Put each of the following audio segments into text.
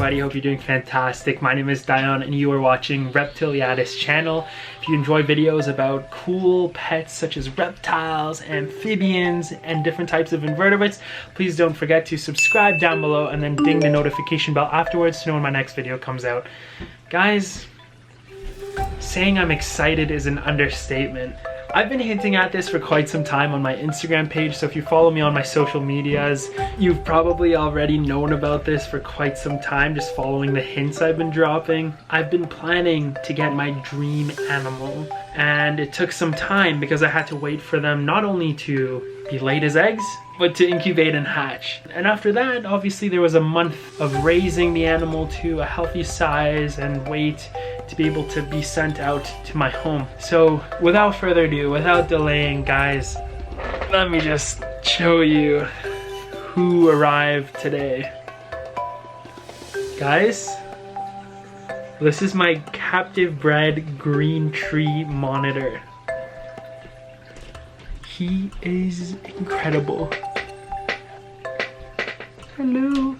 everybody? Hope you're doing fantastic. My name is Dion and you are watching Reptiliatus channel. If you enjoy videos about cool pets such as reptiles, amphibians, and different types of invertebrates, please don't forget to subscribe down below and then ding the notification bell afterwards to know when my next video comes out. Guys, saying I'm excited is an understatement. I've been hinting at this for quite some time on my Instagram page, so if you follow me on my social medias, you've probably already known about this for quite some time, just following the hints I've been dropping. I've been planning to get my dream animal, and it took some time because I had to wait for them not only to be laid as eggs, but to incubate and hatch. And after that, obviously there was a month of raising the animal to a healthy size and weight to be able to be sent out to my home. So without further ado, without delaying, guys, let me just show you who arrived today. Guys, this is my captive bred green tree monitor. He is incredible. Hello.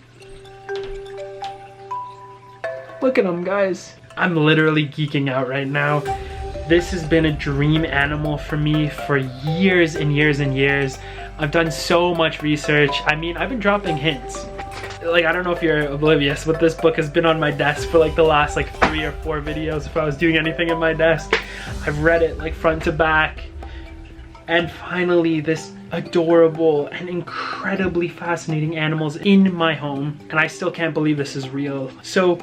Look at him, guys. I'm literally geeking out right now. This has been a dream animal for me for years and years and years. I've done so much research. I mean, I've been dropping hints. Like, I don't know if you're oblivious, but this book has been on my desk for like the last 3 or 4 videos if I was doing anything in my desk. I've read it like front to back. And finally, this adorable and incredibly fascinating animals in my home. And I still can't believe this is real. So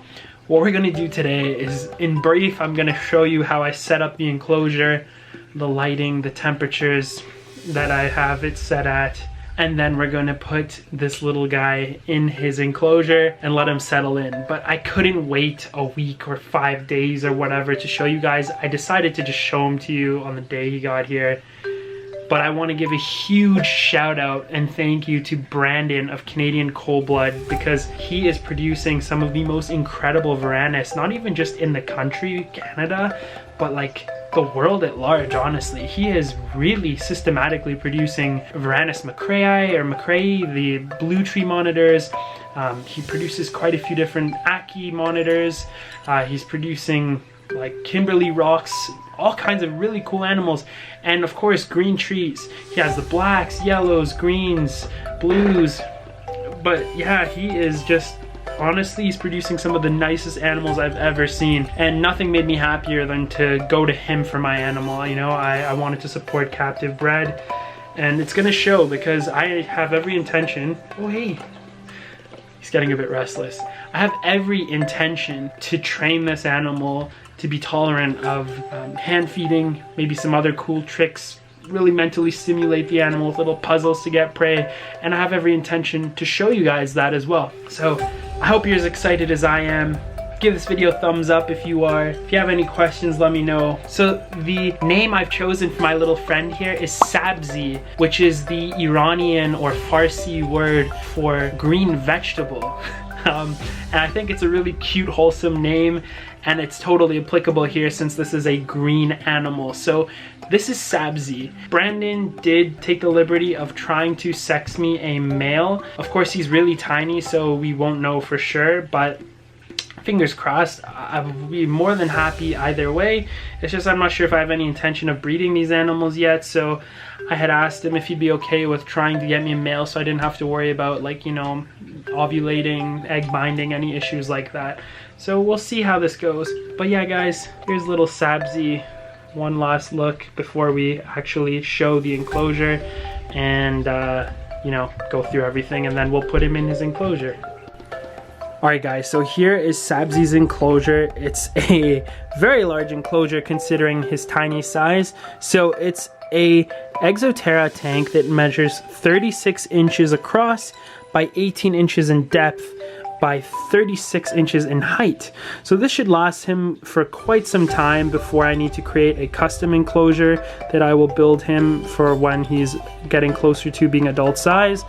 what we're gonna do today is, in brief, I'm gonna show you how I set up the enclosure, the lighting, the temperatures that I have it set at. And then we're gonna put this little guy in his enclosure and let him settle in. But I couldn't wait a week or 5 days or whatever to show you guys. I decided to just show him to you on the day he got here. But I want to give a huge shout out and thank you to Brandon of Canadian Coldblood, because he is producing some of the most incredible Varanus, not even just in the country, Canada, but like the world at large, honestly. He is really systematically producing Varanus McCrae, the blue tree monitors. He produces quite a few different Aki monitors. He's producing like Kimberly rocks, all kinds of really cool animals, and of course green trees. He has the blacks, yellows, greens, blues. But yeah, he is just, honestly, he's producing some of the nicest animals I've ever seen, and nothing made me happier than to go to him for my animal. You know, I wanted to support captive bred, and it's gonna show because I have every intention. Oh hey, he's getting a bit restless. I have every intention to train this animal to be tolerant of hand feeding, maybe some other cool tricks, really mentally stimulate the animal with little puzzles to get prey, and I have every intention to show you guys that as well. So I hope you're as excited as I am. Give this video a thumbs up if you are. If you have any questions, let me know. So the name I've chosen for my little friend here is Sabzi, which is the Iranian or Farsi word for green vegetable. And I think it's a really cute, wholesome name, and it's totally applicable here since this is a green animal. So this is Sabzi. Brandon did take the liberty of trying to sex me a male. Of course, he's really tiny, so we won't know for sure, but fingers crossed. I would be more than happy either way. It's just I'm not sure if I have any intention of breeding these animals yet, so I had asked him if he'd be okay with trying to get me a male so I didn't have to worry about, like, you know, ovulating, egg binding, any issues like that. So we'll see how this goes. But yeah, guys, here's little Sabzi. One last look before we actually show the enclosure and you know, go through everything, and then we'll put him in his enclosure. Alright guys, so here is Sabzi's enclosure. It's a very large enclosure considering his tiny size. So it's a Exoterra tank that measures 36 inches across by 18 inches in depth by 36 inches in height. So this should last him for quite some time before I need to create a custom enclosure that I will build him for when he's getting closer to being adult size.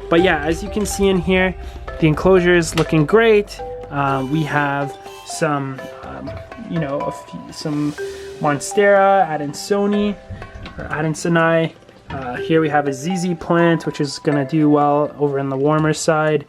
But yeah, as you can see in here, the enclosure is looking great. We have some, you know, some Monstera, Adansoni, or Adansoni. Here we have a ZZ plant, which is going to do well over in the warmer side.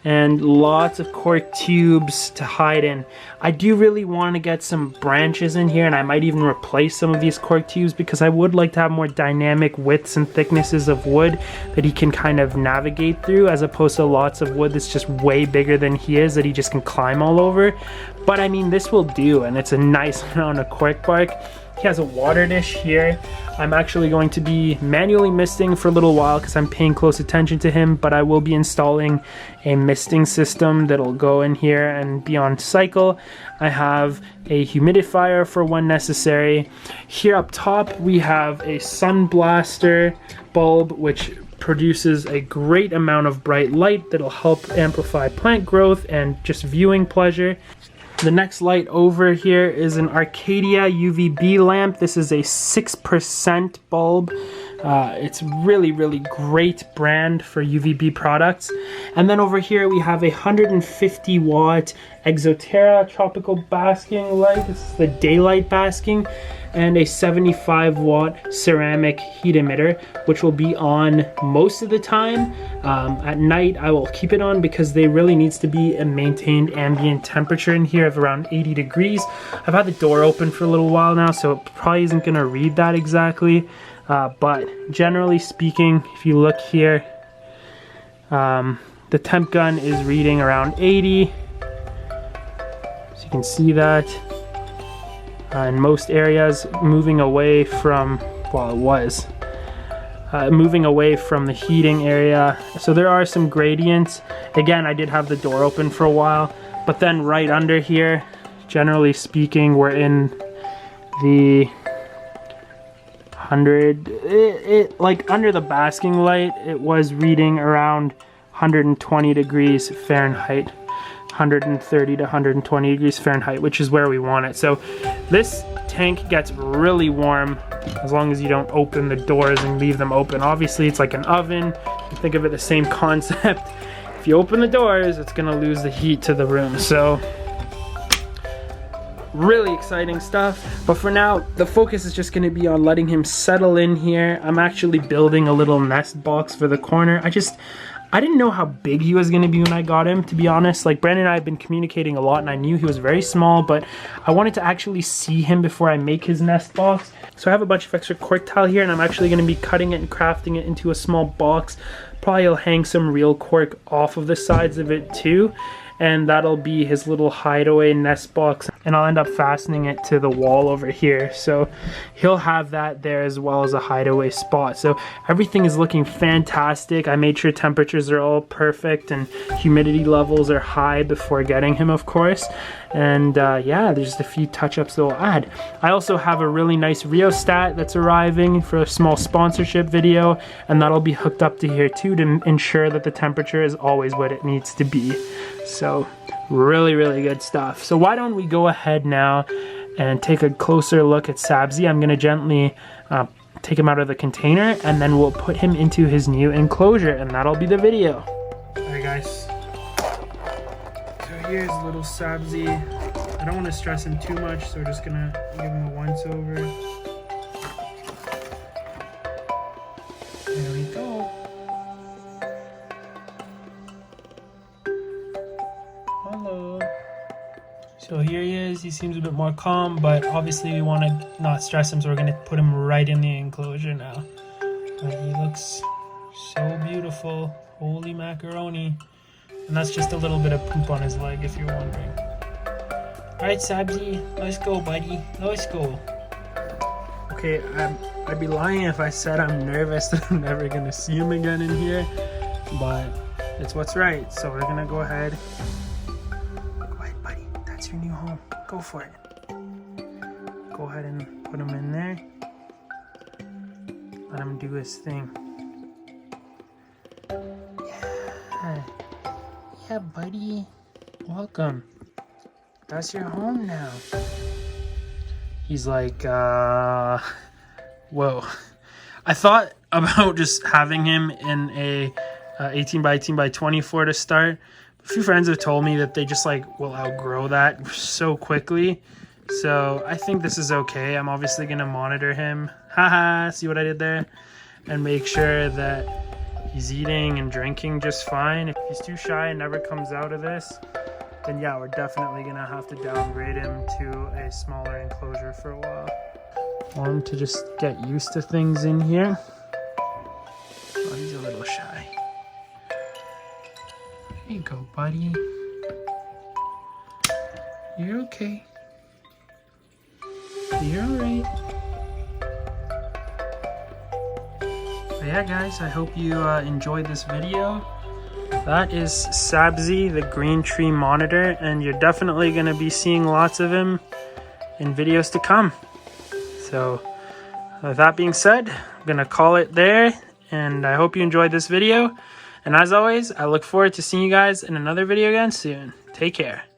and lots of cork tubes to hide in. I do really want to get some branches in here, and I might even replace some of these cork tubes because I would like to have more dynamic widths and thicknesses of wood that he can kind of navigate through, as opposed to lots of wood that's just way bigger than he is that he just can climb all over. But I mean, this will do, and it's a nice amount of cork bark. He has a water dish here. I'm actually going to be manually misting for a little while because I'm paying close attention to him, but I will be installing a misting system that'll go in here and be on cycle. I have a humidifier for when necessary. Here up top we have a sun blaster bulb which produces a great amount of bright light that'll help amplify plant growth and just viewing pleasure. The next light over here is an Arcadia UVB lamp. This is a 6% bulb. It's really great brand for UVB products. And then over here we have a 150 watt Exoterra tropical basking light. This is the daylight basking, and a 75 watt ceramic heat emitter, which will be on most of the time. At night I will keep it on because there really needs to be a maintained ambient temperature in here of around 80 degrees. I've had the door open for a little while now, so it probably isn't gonna read that exactly. But generally speaking, if you look here, the temp gun is reading around 80. So you can see that. In most areas, moving away from, well, it was moving away from the heating area. So there are some gradients. Again, I did have the door open for a while, but then right under here, generally speaking, we're in the 100, like under the basking light, it was reading around 120 degrees Fahrenheit. 130 to 120 degrees Fahrenheit, which is where we want it. So this tank gets really warm as long as you don't open the doors and leave them open. Obviously it's like an oven. You think of it the same concept. If you open the doors, it's gonna lose the heat to the room. So really exciting stuff. But for now, the focus is just gonna be on letting him settle in here. I'm actually building a little nest box for the corner. I didn't know how big he was going to be when I got him, to be honest. Like, Brandon and I have been communicating a lot, and I knew he was very small, but I wanted to actually see him before I make his nest box. So I have a bunch of extra cork tile here, and I'm actually going to be cutting it and crafting it into a small box. Probably I'll hang some real cork off of the sides of it too, and that'll be his little hideaway nest box, and I'll end up fastening it to the wall over here. So he'll have that there as well as a hideaway spot. So everything is looking fantastic. I made sure temperatures are all perfect and humidity levels are high before getting him, of course. And yeah, there's just a few touch-ups that we'll add. I also have a really nice rheostat that's arriving for a small sponsorship video, and that'll be hooked up to here too to ensure that the temperature is always what it needs to be. So really good stuff. So why don't we go ahead now and take a closer look at Sabzi. I'm gonna gently take him out of the container, and then we'll put him into his new enclosure, and that'll be the video. Alright guys, so here's little Sabzi. I don't want to stress him too much, so we're just gonna give him a once over. There we go. Hello. So here he is. He seems a bit more calm, but obviously we want to not stress him, so we're going to put him right in the enclosure now. But he looks so beautiful. Holy macaroni. And that's just a little bit of poop on his leg, if you're wondering. Alright, Sabzi, let's go, buddy. Let's go. Okay, I'd be lying if I said I'm nervous that I'm never going to see him again in here, but it's what's right. So we're going to go ahead. Your new home. Go for it. Go ahead and put him in there. Let him do his thing. Yeah, buddy. Welcome. That's your home now. He's like, whoa. I thought about just having him in a 18 by 18 by 24 to start. A few friends have told me that they just like will outgrow that so quickly. So I think this is okay. I'm obviously going to monitor him. Haha, see what I did there? And make sure that he's eating and drinking just fine. If he's too shy and never comes out of this, then yeah, we're definitely gonna have to downgrade him to a smaller enclosure for a while. I want him to just get used to things in here. Oh, he's a little shy. There you go, buddy. You're okay. You're alright. But yeah, guys, I hope you enjoyed this video. That is Sabzi, the green tree monitor, and you're definitely going to be seeing lots of him in videos to come. So, with that being said, I'm going to call it there, and I hope you enjoyed this video. And as always, I look forward to seeing you guys in another video again soon. Take care.